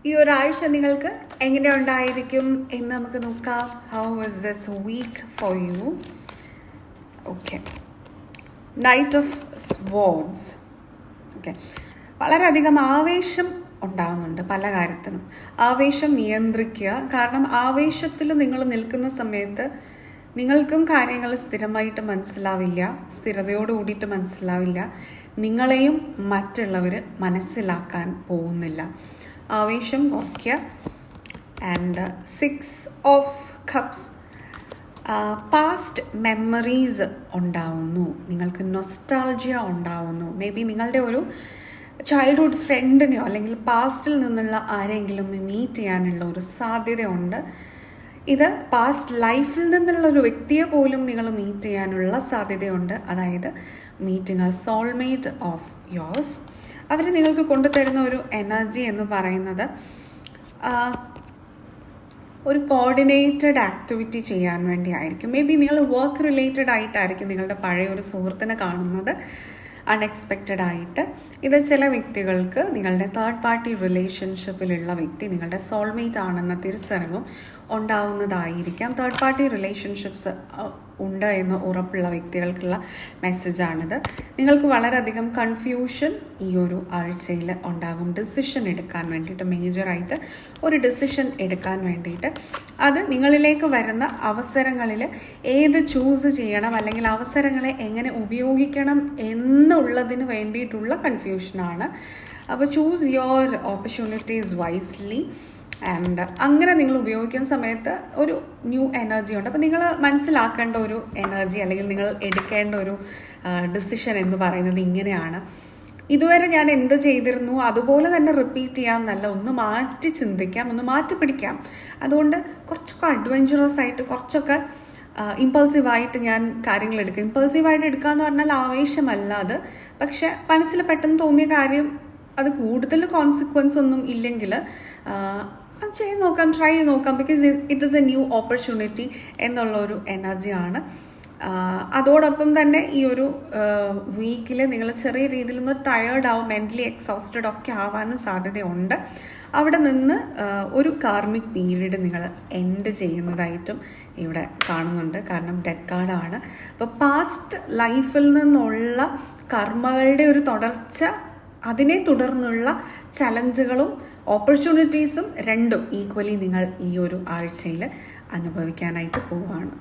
ഈ ഒരാഴ്ച നിങ്ങൾക്ക് എങ്ങനെ ഉണ്ടായിരിക്കും എന്ന് നമുക്ക് നോക്കാം. How was this week for you? Okay, night of swords. Okay, വളരെയധികം ആവേശം ഉണ്ടാകുന്നുണ്ട് പല കാര്യത്തിനും. ആവേശം നിയന്ത്രിക്കുക. കാരണം ആവേശത്തിൽ നിങ്ങൾ നിൽക്കുന്ന സമയത്ത് നിങ്ങൾക്കും കാര്യങ്ങൾ സ്ഥിരമായിട്ട് മനസ്സിലാവില്ല, സ്ഥിരതയോട് കൂടിയിട്ട് മനസ്സിലാവില്ല. നിങ്ങളെയും മറ്റുള്ളവർ മനസ്സിലാക്കാൻ പോകുന്നില്ല. ആവേശം കുറയ്ക്കുക. And 6 of cups, past memories ഉണ്ടാവുന്നു. നിങ്ങൾക്ക് നൊസ്റ്റാൾജിയ ഉണ്ടാവുന്നു. മേ ബി നിങ്ങളുടെ ഒരു ചൈൽഡ്ഹുഡ് ഫ്രണ്ടിനെയോ അല്ലെങ്കിൽ പാസ്റ്റിൽ നിന്നുള്ള ആരെങ്കിലും മീറ്റ് ചെയ്യാനുള്ള ഒരു സാധ്യതയുണ്ട്. ഇത് പാസ്റ്റ് ലൈഫിൽ നിന്നുള്ള ഒരു വ്യക്തിയെ പോലും നിങ്ങൾ മീറ്റ് ചെയ്യാനുള്ള സാധ്യതയുണ്ട്. അതായത് meeting a soulmate of yours. അവർ നിങ്ങൾക്ക് കൊണ്ടുതരുന്ന ഒരു എനർജി എന്ന് പറയുന്നത് ഒരു കോർഡിനേറ്റഡ് ആക്ടിവിറ്റി ചെയ്യാൻ വേണ്ടി ആയിരിക്കും. മേ ബി നിങ്ങൾ വർക്ക് റിലേറ്റഡ് ആയിട്ടായിരിക്കും നിങ്ങളുടെ പഴയ ഒരു സുഹൃത്തിനെ കാണുന്നത് അൺഎക്സ്പെക്റ്റഡ് ആയിട്ട്. ഇത് ചില വ്യക്തികൾക്ക് നിങ്ങളുടെ തേർഡ് പാർട്ടി റിലേഷൻഷിപ്പിലുള്ള വ്യക്തി നിങ്ങളുടെ സോൾമേറ്റ് ആണെന്ന തിരിച്ചറിവും ഉണ്ടാവുന്നതായിരിക്കാം. തേർഡ് പാർട്ടി റിലേഷൻഷിപ്സ് ഉണ്ട് എന്ന് ഉറപ്പുള്ള വ്യക്തികൾക്കുള്ള മെസ്സേജാണിത്. നിങ്ങൾക്ക് വളരെയധികം കൺഫ്യൂഷൻ ഈ ഒരു ആഴ്ചയിൽ ഉണ്ടാകും. ഡിസിഷൻ എടുക്കാൻ വേണ്ടിയിട്ട്, മേജറായിട്ട് ഒരു ഡിസിഷൻ എടുക്കാൻ വേണ്ടിയിട്ട്, അത് നിങ്ങളിലേക്ക് വരുന്ന അവസരങ്ങളിൽ ഏത് ചൂസ് ചെയ്യണം അല്ലെങ്കിൽ അവസരങ്ങളെ എങ്ങനെ ഉപയോഗിക്കണം എന്നുള്ളതിന് വേണ്ടിയിട്ടുള്ള കൺഫ്യൂഷനാണ്. അപ്പോൾ choose your opportunities wisely. And അങ്ങനെ നിങ്ങൾ ഉപയോഗിക്കുന്ന സമയത്ത് ഒരു ന്യൂ എനർജി ഉണ്ട്. അപ്പോൾ നിങ്ങൾ മനസ്സിലാക്കേണ്ട ഒരു എനർജി അല്ലെങ്കിൽ നിങ്ങൾ എടുക്കേണ്ട ഒരു ഡിസിഷൻ എന്ന് പറയുന്നത് ഇങ്ങനെയാണ്: ഇതുവരെ ഞാൻ എന്ത് ചെയ്തിരുന്നു അതുപോലെ തന്നെ റിപ്പീറ്റ് ചെയ്യാം എന്നല്ല, ഒന്ന് മാറ്റി ചിന്തിക്കാം, ഒന്ന് മാറ്റി പിടിക്കാം. അതുകൊണ്ട് കുറച്ചൊക്കെ അഡ്വഞ്ചറസ് ആയിട്ട്, കുറച്ചൊക്കെ ഇമ്പൾസീവായിട്ട് ഞാൻ കാര്യങ്ങൾ എടുക്കുക. ഇമ്പൾസീവായിട്ട് എടുക്കുക എന്ന് പറഞ്ഞാൽ ആവേശമല്ല അത്. പക്ഷെ മനസ്സിൽ പെട്ടെന്ന് തോന്നിയ കാര്യം അത് കൂടുതൽ കോൺസിക്വൻസ് ഒന്നും ഇല്ലെങ്കിൽ ചെയ്ത് നോക്കാം, ട്രൈ ചെയ്ത് നോക്കാം. Because it is A new opportunity എന്നുള്ളൊരു എനർജിയാണ്. അതോടൊപ്പം തന്നെ ഈ ഒരു വീക്കിൽ നിങ്ങൾ ചെറിയ രീതിയിലൊന്ന് ടയേർഡ് ആവും, മെൻ്റലി എക്സോസ്റ്റഡ് ഒക്കെ ആവാനും സാധ്യതയുണ്ട്. അവിടെ നിന്ന് ഒരു കാർമിക് പീരീഡ് നിങ്ങൾ എൻഡ് ചെയ്യുന്നതായിട്ടും ഇവിടെ കാണുന്നുണ്ട്. കാരണം ഡെത്ത് കാർഡാണ്. അപ്പോൾ പാസ്റ്റ് ലൈഫിൽ നിന്നുള്ള കർമ്മകളുടെ ഒരു തുടർച്ച, അതിനെ തുടർന്നുള്ള ചലഞ്ചുകളും ഓപ്പർച്യൂണിറ്റീസും രണ്ടും ഈക്വലി നിങ്ങൾ ഈ ഒരു ആഴ്ചയിൽ അനുഭവിക്കാനായിട്ട് പോവുകയാണ്.